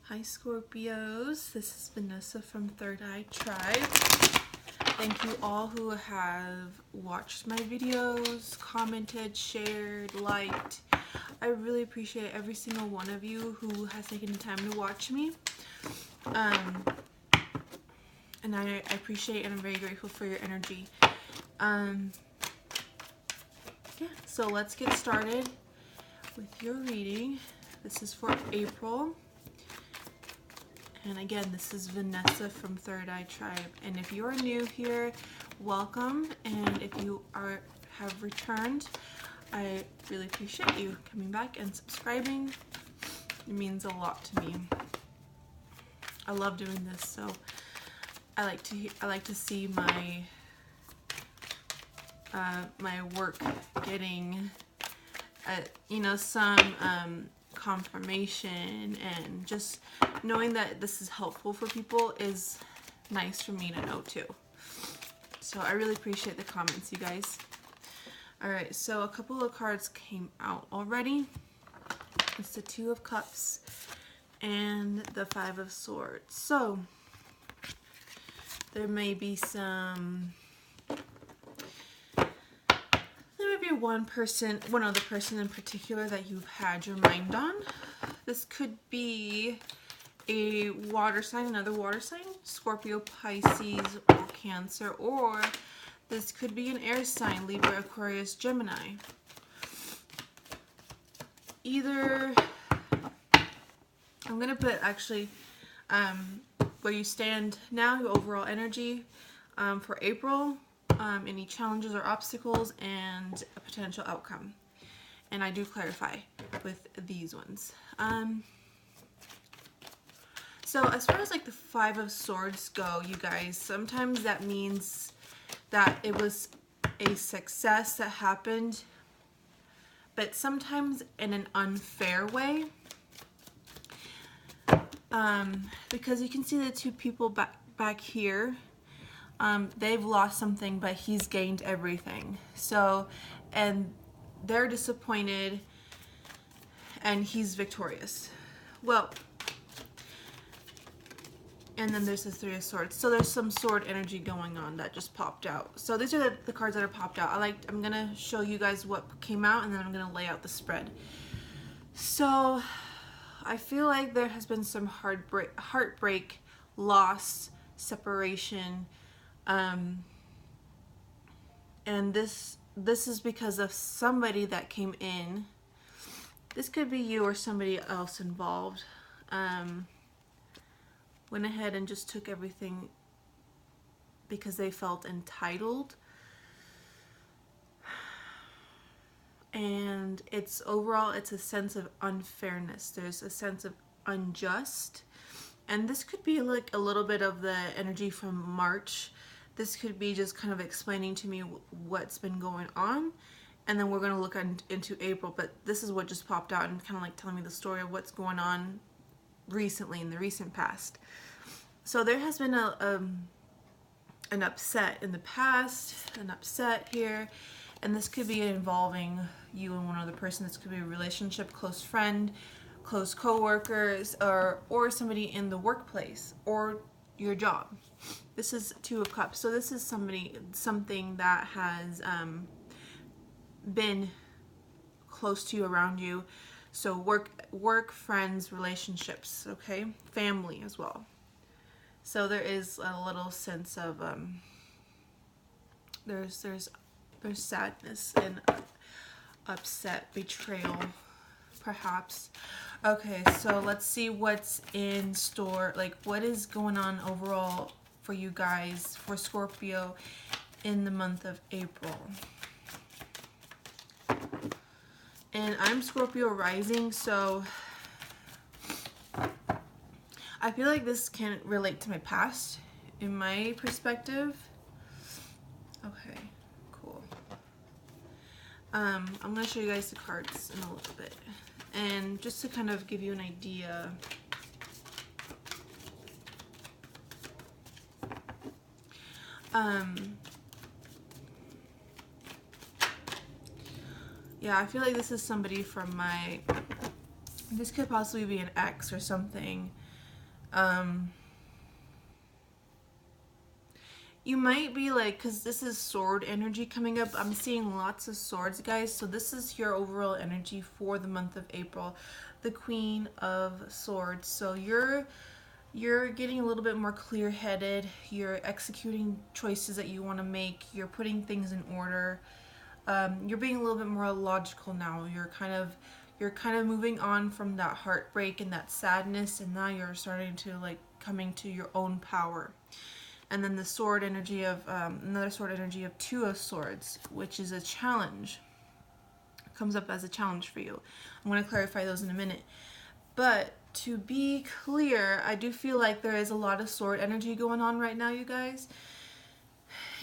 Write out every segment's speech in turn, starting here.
Hi Scorpios, this is Vanessa from Third Eye Tribe. Thank you all who have watched my videos, commented, shared, liked. I really appreciate every single one of you who has taken the time to watch me. And I appreciate and I'm very grateful for your energy. Yeah, so let's get started with your reading. This is for April. And again, this is Vanessa from Third Eye Tribe. And if you are new here, welcome. And if you have returned, I really appreciate you coming back and subscribing. It means a lot to me. I love doing this, so I like to see my my work getting some confirmation, and just knowing that this is helpful for people is nice for me to know too. So I really appreciate the comments, you guys. Alright, so a couple of cards came out already. It's the Two of Cups and the Five of Swords. So there may be one other person in particular that you've had your mind on. This could be a water sign, another water sign, Scorpio, Pisces, or Cancer, or this could be an air sign, Libra, Aquarius, Gemini. Either, I'm going to put actually where you stand now, your overall energy for April, any challenges or obstacles, and a potential outcome. And I do clarify with these ones. So as far as like the Five of Swords go, you guys, sometimes that means that it was a success that happened, but sometimes in an unfair way. Because you can see the two people back here. They've lost something, but he's gained everything. So, and they're disappointed, and he's victorious. Well, and then there's the Three of Swords. So there's some sword energy going on that just popped out. So these are the cards that are popped out. I'm gonna show you guys what came out, and then I'm gonna lay out the spread. So I feel like there has been some heartbreak, loss, separation. And this is because of somebody that came in. This could be you or somebody else involved. Went ahead and just took everything because they felt entitled. And overall it's a sense of unfairness. There's a sense of unjust. And this could be like a little bit of the energy from March. This could be just kind of explaining to me what's been going on. And then we're going to look into April. But this is what just popped out and kind of like telling me the story of what's going on recently, in the recent past. So there has been an upset in the past, an upset here. And this could be involving you and one other person. This could be a relationship, close friend, close co-workers, or somebody in the workplace, or your job. This is Two of Cups. So this is something that has been close to you, around you. So work, friends, relationships, okay? Family as well. So there is a little sense of there's sadness and upset, betrayal, perhaps. Okay, so let's see what's in store, like what is going on overall for you guys, for Scorpio, in the month of April. And I'm Scorpio rising, so I feel like this can relate to my past, in my perspective. Okay, cool. I'm going to show you guys the cards in a little bit. And just to kind of give you an idea, yeah, I feel like this is somebody from this could possibly be an ex or something. Um, you might be like, because this is sword energy coming up, I'm seeing lots of swords, guys. So this is your overall energy for the month of April, the Queen of Swords. So you're getting a little bit more clear-headed. You're executing choices that you want to make. You're putting things in order. You're being a little bit more logical now. You're kind of moving on from that heartbreak and that sadness, and now you're starting to like coming to your own power. And then the sword energy of another sword energy of Two of Swords, which is a challenge, comes up as a challenge for you. I'm going to clarify those in a minute. But to be clear, I do feel like there is a lot of sword energy going on right now, you guys.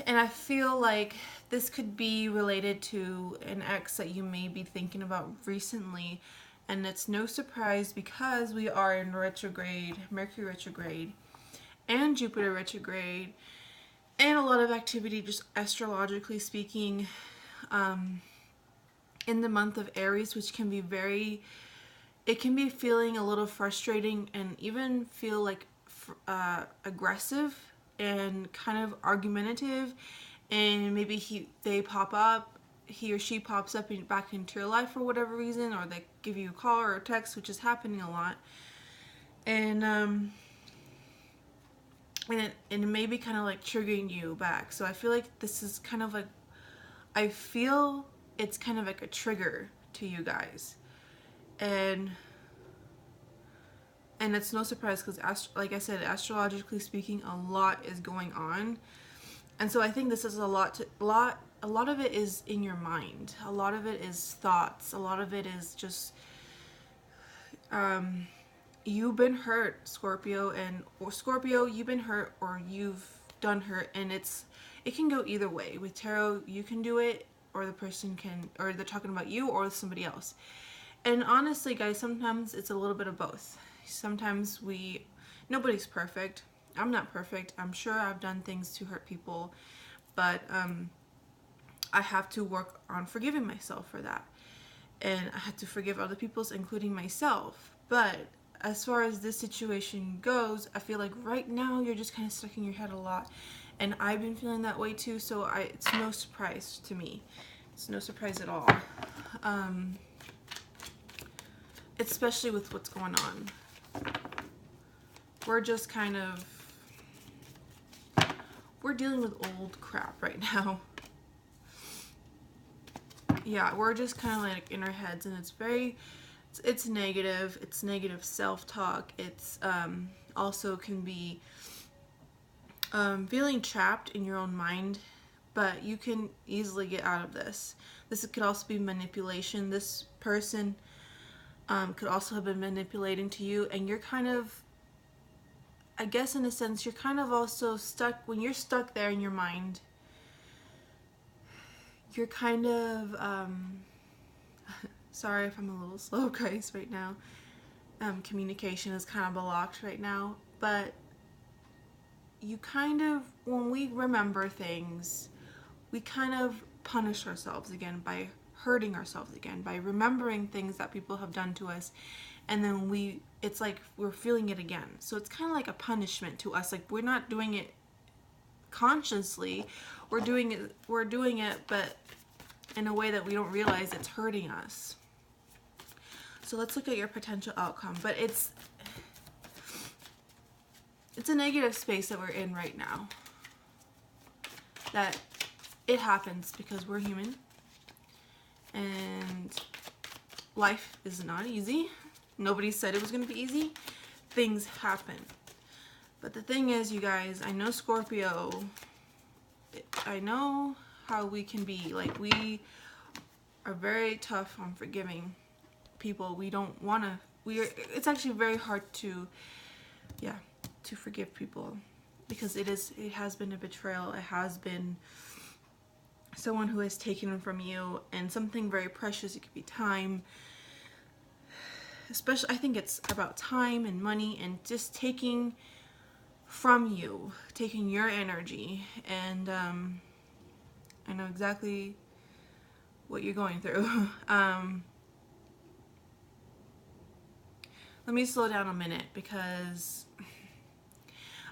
And I feel like this could be related to an ex that you may be thinking about recently. And it's no surprise because we are in retrograde, Mercury retrograde, and Jupiter retrograde, and a lot of activity just astrologically speaking in the month of Aries, which can be it can be feeling a little frustrating and even feel like aggressive and kind of argumentative, and maybe he or she pops up back into your life for whatever reason, or they give you a call or a text, which is happening a lot. And it may be kind of like triggering you back. So I feel like this is kind of like, I feel it's kind of like a trigger to you guys. And it's no surprise because, like I said, astrologically speaking, a lot is going on. And so I think this is a lot of it is in your mind. A lot of it is thoughts. A lot of it is just you've been hurt, Scorpio, or Scorpio, you've been hurt or you've done hurt, and it can go either way. With tarot, you can do it, or the person can, or they're talking about you or somebody else. And honestly, guys, sometimes it's a little bit of both. Sometimes nobody's perfect. I'm not perfect. I'm sure I've done things to hurt people, but I have to work on forgiving myself for that. And I have to forgive other people, including myself. But as far as this situation goes, I feel like right now you're just kind of stuck in your head a lot. And I've been feeling that way too, so it's no surprise to me. It's no surprise at all. Especially with what's going on. We're just kind of, we're dealing with old crap right now. Yeah, we're just kind of like in our heads, and it's negative. It's negative self-talk. It's also can be feeling trapped in your own mind, but you can easily get out of this. This could also be manipulation. This person could also have been manipulating to you, and you're kind of, I guess in a sense, you're kind of also stuck. When you're stuck there in your mind, you're kind of, sorry if I'm a little slow, guys, right now. Communication is kind of blocked right now, but you kind of, when we remember things, we kind of punish ourselves again by hurting ourselves again, by remembering things that people have done to us, and then it's like we're feeling it again. So it's kind of like a punishment to us. Like, we're not doing it consciously, we're doing it, but in a way that we don't realize it's hurting us. So let's look at your potential outcome. But it's a negative space that we're in right now. That it happens because we're human. And life is not easy. Nobody said it was going to be easy. Things happen. But the thing is, you guys, I know Scorpio, I know how we can be. Like, we are very tough on forgiving people. We don't want to, it's actually very hard to forgive people, because it has been a betrayal. It has been someone who has taken from you, and something very precious. It could be time. Especially, I think it's about time and money, and just taking from you, taking your energy. And I know exactly what you're going through. Let me slow down a minute, because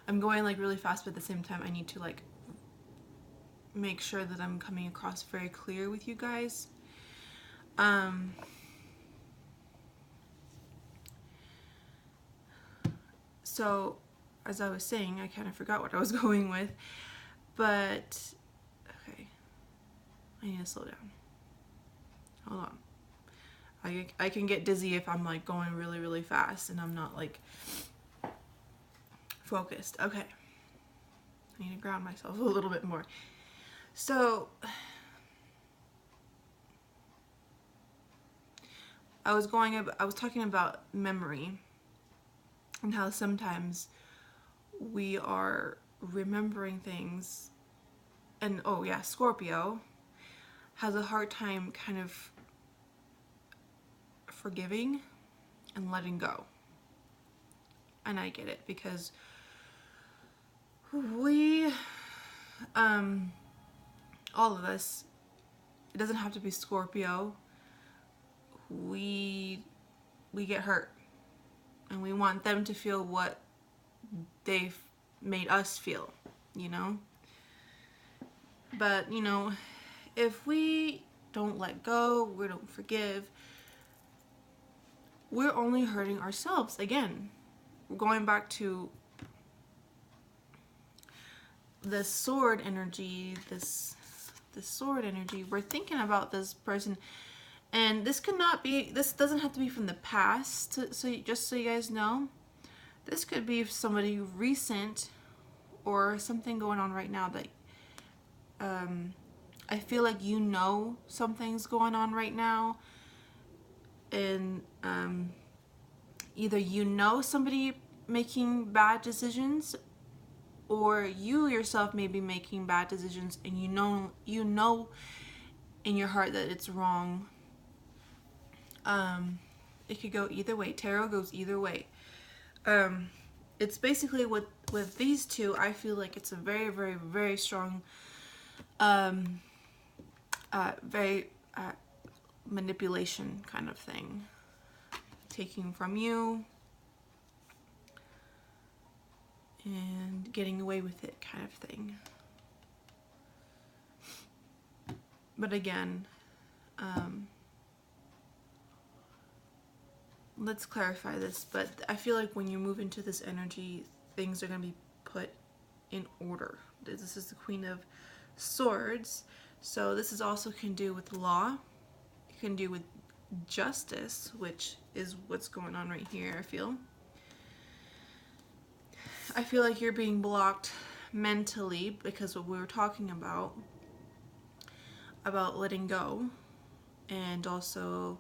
I'm going like really fast, but at the same time I need to like make sure that I'm coming across very clear with you guys. So as I was saying, I kind of forgot what I was going with, but okay, I need to slow down. Hold on. I can get dizzy if I'm like going really, really fast and I'm not like focused. Okay. I need to ground myself a little bit more. So I was talking about memory and how sometimes we are remembering things, and oh yeah, Scorpio has a hard time kind of forgiving and letting go. And I get it, because we all of us, it doesn't have to be Scorpio, we get hurt and we want them to feel what they've made us feel, you know? But, you know, if we don't let go, we don't forgive, we're only hurting ourselves again. We're going back to the sword energy, this sword energy. We're thinking about this person, and this doesn't have to be from the past, just so you guys know. This could be somebody recent or something going on right now that I feel like you know something's going on right now, and either you know somebody making bad decisions, or you yourself may be making bad decisions, and you know in your heart that it's wrong. It could go either way. Tarot goes either way. It's basically with these two, I feel like it's a very, very, very strong, very manipulation kind of thing. Taking from you and getting away with it kind of thing. But again, let's clarify this, but I feel like when you move into this energy, things are going to be put in order. This is the Queen of Swords, so this is also can do with law, it can do with justice, which is what's going on right here. I feel like you're being blocked mentally because what we were talking about letting go, and also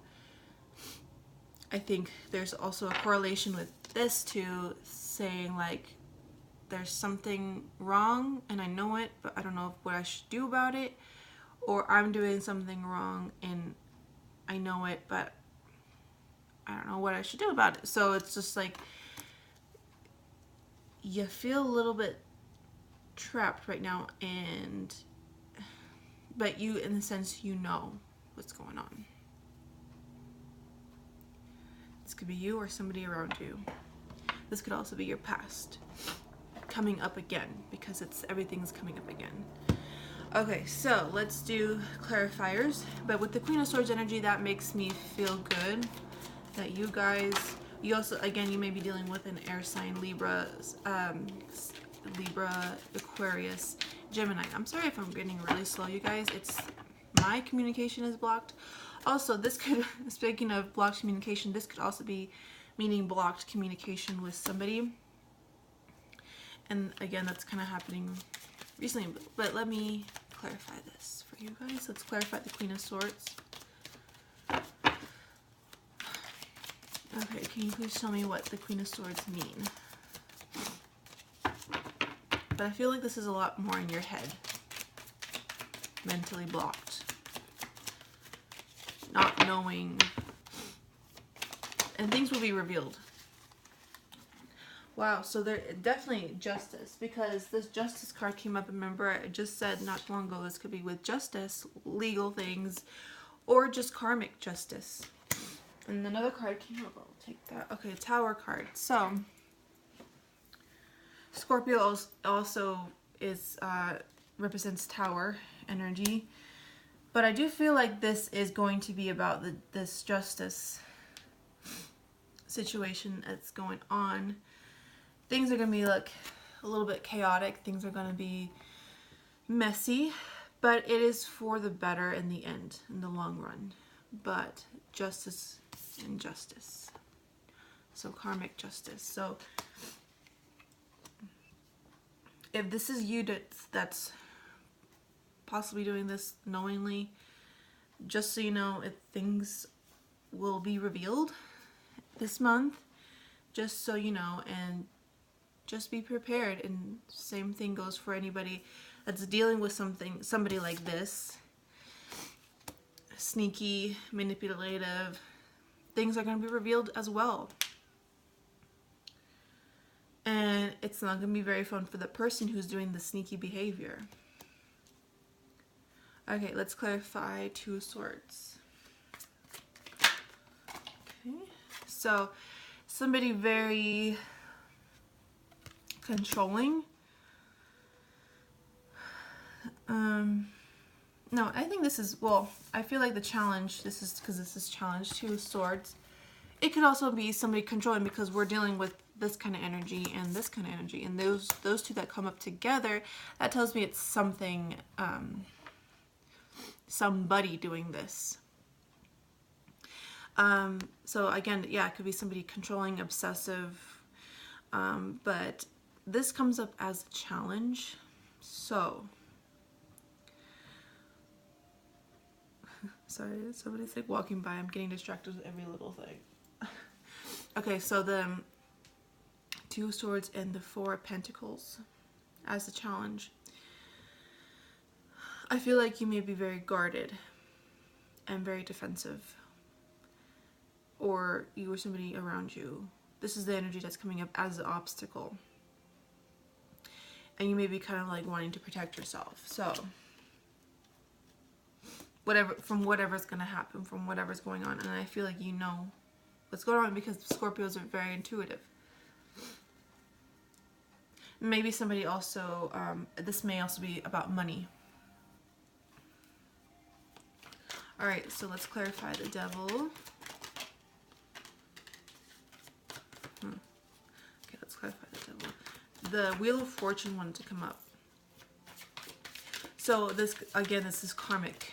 I think there's also a correlation with this too, saying like there's something wrong and I know it, but I don't know what I should do about it, or I'm doing something wrong and I know it, but I don't know what I should do about it. So it's just like you feel a little bit trapped right now, but you, in the sense, you know what's going on. This could be you or somebody around you. This could also be your past coming up again, because everything's coming up again. Okay, so let's do clarifiers. But with the Queen of Swords energy, that makes me feel good that you guys, you also, again, you may be dealing with an air sign, Libra, Aquarius, Gemini. I'm sorry if I'm getting really slow, you guys. It's my communication is blocked. Also, this could, speaking of blocked communication, this could also be meaning blocked communication with somebody. And again, that's kind of happening recently. But let me clarify this for you guys. Let's clarify the Queen of Swords. Okay, can you please tell me what the Queen of Swords mean? But I feel like this is a lot more in your head. Mentally blocked. Not knowing. And things will be revealed. Wow, so there definitely justice, because this justice card came up. Remember, I just said not long ago this could be with justice, legal things, or just karmic justice. And another card came up. I'll take that. Okay, Tower card. So Scorpio also is represents Tower energy, but I do feel like this is going to be about this justice situation that's going on. Things are going to be like a little bit chaotic. Things are going to be messy, but it is for the better in the end, in the long run. But justice and justice. So karmic justice. So if this is you that's possibly doing this knowingly, just so you know, if things will be revealed this month, just so you know, and just be prepared. And same thing goes for anybody that's dealing with somebody like this, sneaky, manipulative. Things are going to be revealed as well. And it's not going to be very fun for the person who's doing the sneaky behavior. Okay, let's clarify Two of Swords. Okay, so somebody very controlling. No, I think this is, well, I feel like the challenge, this is because this is challenge Two of Swords. It could also be somebody controlling because we're dealing with this kind of energy and this kind of energy, and those two that come up together, that tells me it's something, somebody doing this. So again, yeah, it could be somebody controlling, obsessive, but this comes up as a challenge. So sorry, somebody's like walking by. I'm getting distracted with every little thing. Okay, so the Two of Swords and the Four of Pentacles as a challenge. I feel like you may be very guarded and very defensive, or you or somebody around you. This is the energy that's coming up as an obstacle, and you may be kind of like wanting to protect yourself. So whatever's going to happen, from whatever's going on, and I feel like you know what's going on because Scorpios are very intuitive. Maybe somebody also, this may also be about money. Alright, so let's clarify the Devil. Okay, let's clarify the Devil. The Wheel of Fortune wanted to come up. So this, again, this is karmic.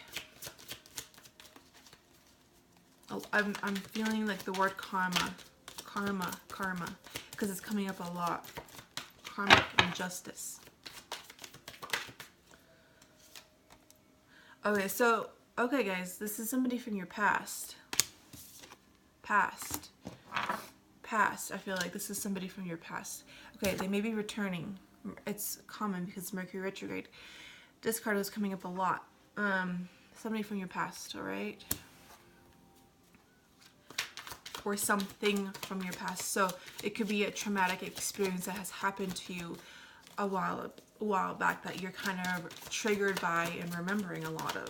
Oh, I'm feeling like the word karma, because it's coming up a lot. Karmic injustice. Okay, so, okay guys, this is somebody from your past. Past. I feel like this is somebody from your past. Okay, they may be returning. It's common because Mercury retrograde. This card is coming up a lot. Somebody from your past, alright? Or something from your past. So it could be a traumatic experience that has happened to you a while back that you're kind of triggered by and remembering a lot of.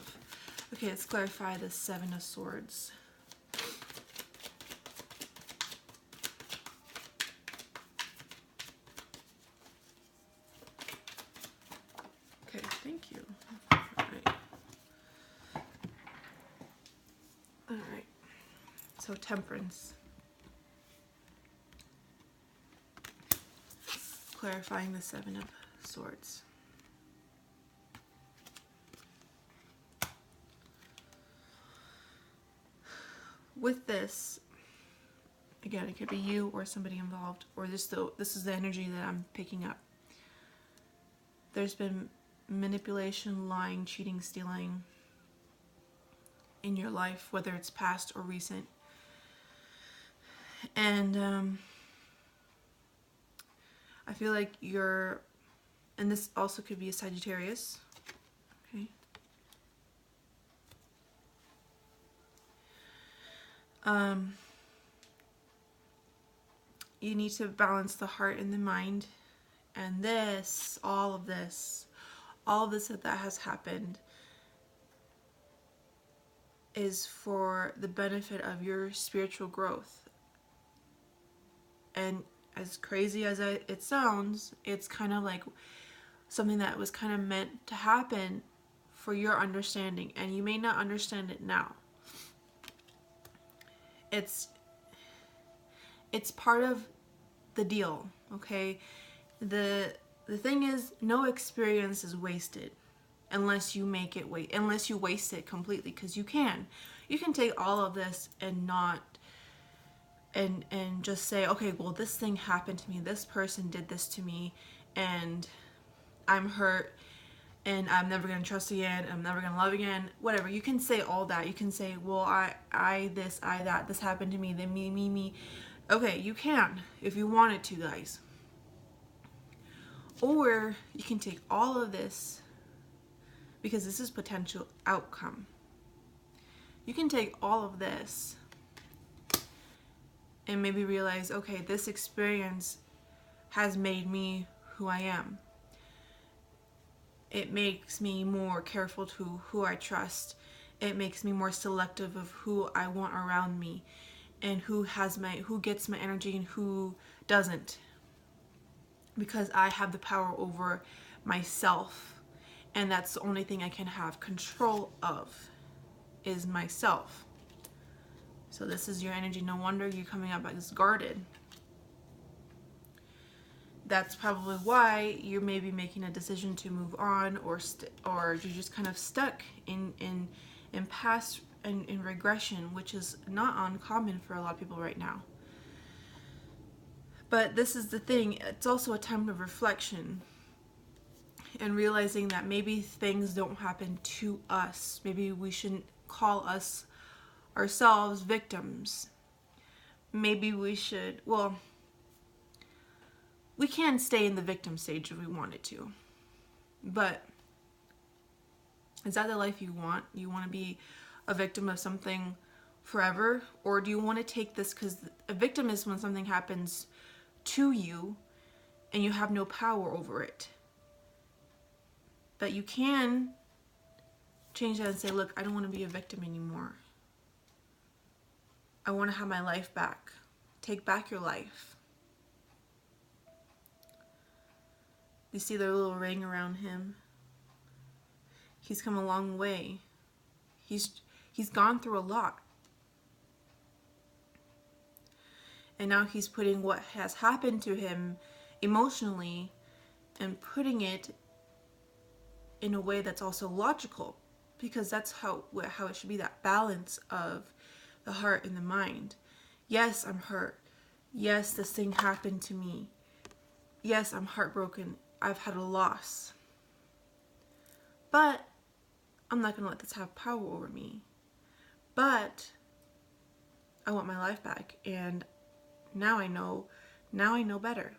Okay, let's clarify the Seven of Swords. Okay, thank you. Alright. So Temperance. Clarifying the Seven of Swords. With this, again, it could be you or somebody involved, or this is the energy that I'm picking up. There's been manipulation, lying, cheating, stealing in your life, whether it's past or recent. And I feel like you're, and this also could be a Sagittarius, okay? You need to balance the heart and the mind, and this, all of this that has happened is for the benefit of your spiritual growth. And as crazy as it sounds, it's kind of like something that was kind of meant to happen for your understanding, and you may not understand it now. It's part of the deal, okay? The thing is, no experience is wasted unless you make it unless you waste it completely, because you can take all of this and not and just say, okay, well, this thing happened to me, this person did this to me, and I'm hurt, and I'm never gonna trust again, I'm never gonna love again, whatever. You can say all that. You can say, well, I this, I that, this happened to me, then me. Okay, you can if you wanted to, guys. Or you can take all of this, because this is potential outcome. You can take all of this and maybe realize, okay, this experience has made me who I am. It makes me more careful to who I trust. It makes me more selective of who I want around me, and who gets my energy and who doesn't. Because I have the power over myself, and that's the only thing I can have control of, is myself. So this is your energy. No wonder you're coming up as guarded. That's probably why you're maybe making a decision to move on, or you're just kind of stuck in past and in regression, which is not uncommon for a lot of people right now. But this is the thing, it's also a time of reflection and realizing that maybe things don't happen to us. Maybe we shouldn't call ourselves victims. Maybe we should, well, we can stay in the victim stage if we wanted to. But is that the life you want? You want to be a victim of something forever? Or do you want to take this, because a victim is when something happens to you and you have no power over it. But you can change that and say, look, I don't want to be a victim anymore. I want to have my life back. Take back your life. You see the little ring around him? He's come a long way. He's gone through a lot. And now he's putting what has happened to him emotionally and putting it in a way that's also logical, because that's how it should be, that balance of the heart and the mind. Yes, I'm hurt. Yes, this thing happened to me. Yes, I'm heartbroken. I've had a loss. But I'm not going to let this have power over me. But I want my life back, and now I know better.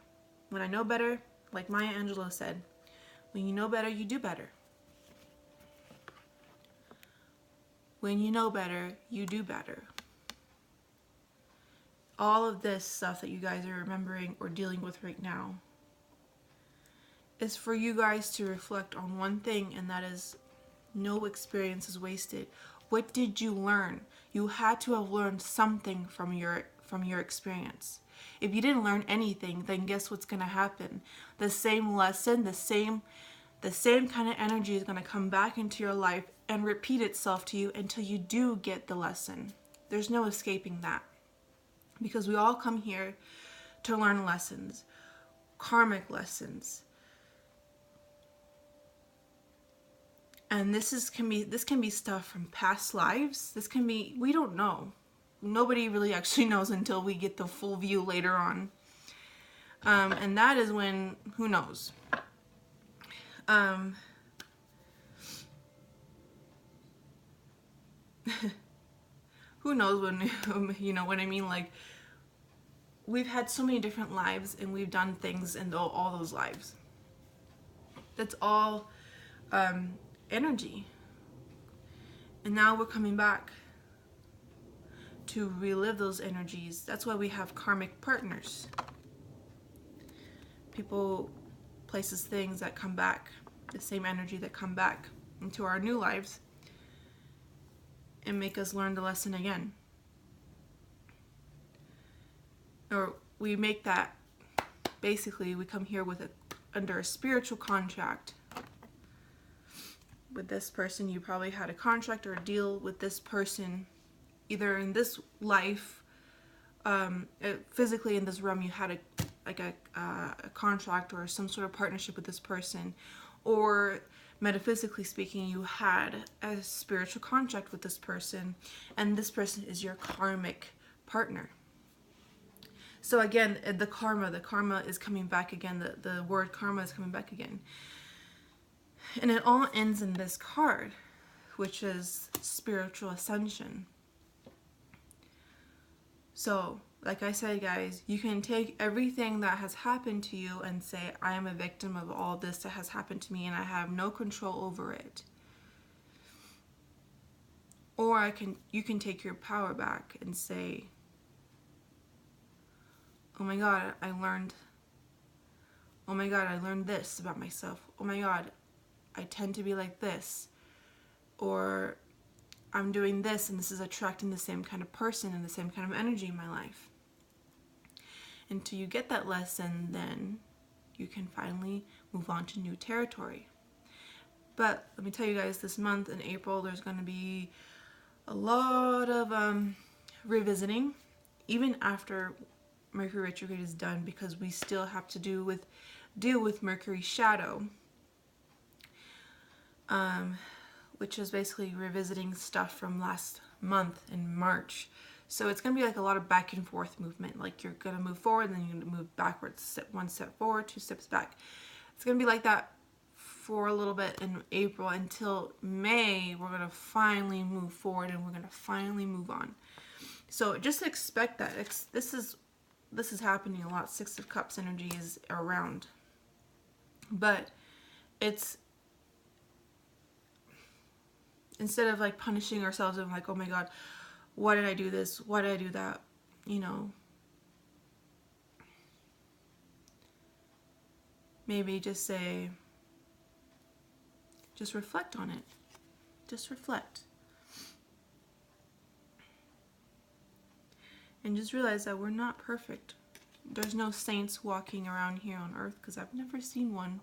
When I know better, like Maya Angelou said, when you know better, you do better. When you know better, you do better. All of this stuff that you guys are remembering or dealing with right now is for you guys to reflect on one thing, and that is, no experience is wasted. What did you learn? You had to have learned something from your experience. If you didn't learn anything, then guess what's going to happen? The same lesson, the same kind of energy is going to come back into your life and repeat itself to you until you do get the lesson. There's no escaping that. Because we all come here to learn lessons, karmic lessons. And this can be stuff from past lives. This can be, we don't know. Nobody really actually knows until we get the full view later on. And that is when, who knows? Who knows when, you know what I mean? Like, we've had so many different lives, and we've done things in all those lives. That's all energy. And now we're coming back to relive those energies. That's why we have karmic partners. People, places, things that come back, the same energy that come back into our new lives and make us learn the lesson again. Or we make that basically we come here with under a spiritual contract. With this person, you probably had a contract or a deal with this person, either in this life, physically in this realm, you had a contract or some sort of partnership with this person, or metaphysically speaking, you had a spiritual contract with this person, and this person is your karmic partner. So again, the karma is coming back again. The word karma is coming back again. And it all ends in this card, which is spiritual ascension. So, like I said, guys, you can take everything that has happened to you and say, I am a victim of all this that has happened to me and I have no control over it. Or you can take your power back and say, oh my God, I learned this about myself. Oh my God, I tend to be like this. Or I'm doing this and this is attracting the same kind of person and the same kind of energy in my life. Until you get that lesson, then you can finally move on to new territory. But let me tell you guys, this month in April, there's going to be a lot of revisiting, even after Mercury retrograde is done, because we still have to deal with Mercury's shadow, which is basically revisiting stuff from last month in March. So it's going to be like a lot of back and forth movement. Like you're going to move forward, and then you're going to move backwards. One step forward, 2 steps back. It's going to be like that for a little bit in April until May. We're going to finally move forward and we're going to finally move on. So just expect that. This is happening a lot. 6 of Cups energy is around. But it's, instead of like punishing ourselves and like, oh my God, why did I do this? Why did I do that? You know, maybe just say, just reflect on it. Just reflect. And just realize that we're not perfect. There's no saints walking around here on earth, because I've never seen one.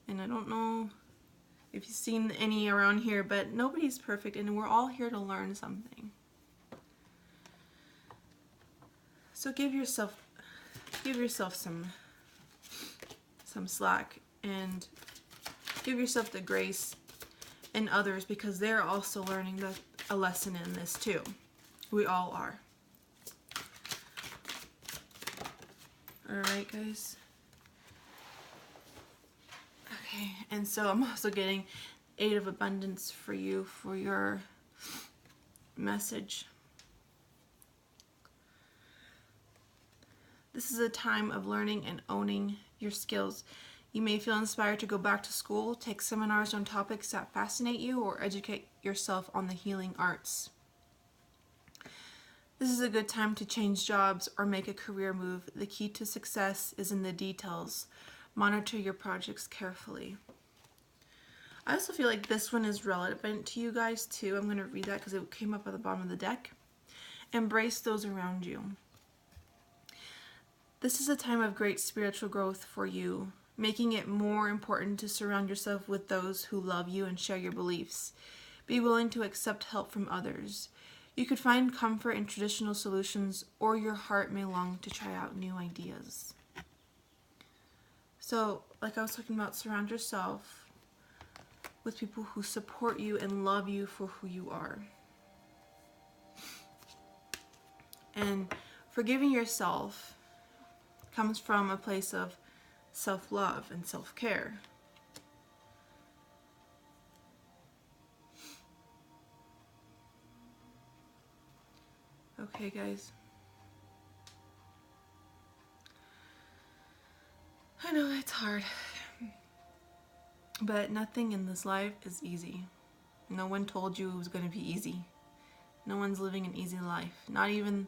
And I don't know if you've seen any around here, but nobody's perfect, and we're all here to learn something. So give yourself some slack, and give yourself the grace in others, because they're also learning a lesson in this too. We all are. Alright, guys. Okay, and so I'm also getting 8 of Abundance for you for your message. This is a time of learning and owning your skills. You may feel inspired to go back to school, take seminars on topics that fascinate you, or educate yourself on the healing arts. This is a good time to change jobs or make a career move. The key to success is in the details. Monitor your projects carefully. I also feel like this one is relevant to you guys too. I'm going to read that because it came up at the bottom of the deck. Embrace those around you. This is a time of great spiritual growth for you, making it more important to surround yourself with those who love you and share your beliefs. Be willing to accept help from others. You could find comfort in traditional solutions, or your heart may long to try out new ideas. So, like I was talking about, surround yourself with people who support you and love you for who you are. And forgiving yourself comes from a place of self-love and self-care. Okay, guys. I know it's hard, but nothing in this life is easy. No one told you it was going to be easy. No one's living an easy life. Not even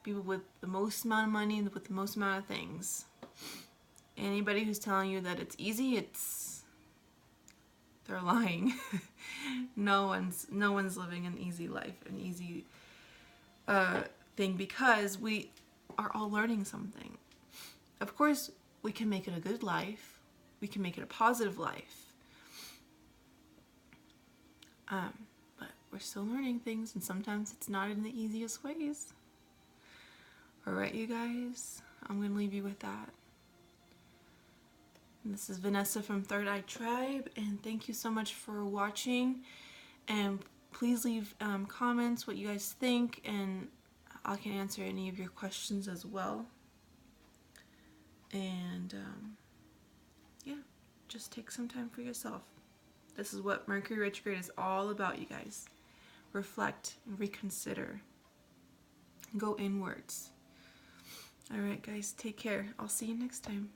people with the most amount of money, with the most amount of things. Anybody who's telling you that it's easy, they're lying. No one's living an easy life, an easy thing, because we are all learning something. Of course, we can make it a good life. We can make it a positive life. But we're still learning things, and sometimes it's not in the easiest ways. Alright, you guys, I'm going to leave you with that. And this is Vanessa from Third Eye Tribe, and thank you so much for watching. And please leave comments what you guys think, and I can answer any of your questions as well. And yeah, just take some time for yourself. This is what Mercury retrograde is all about, you guys. Reflect and reconsider. Go inwards. Alright guys, take care. I'll see you next time.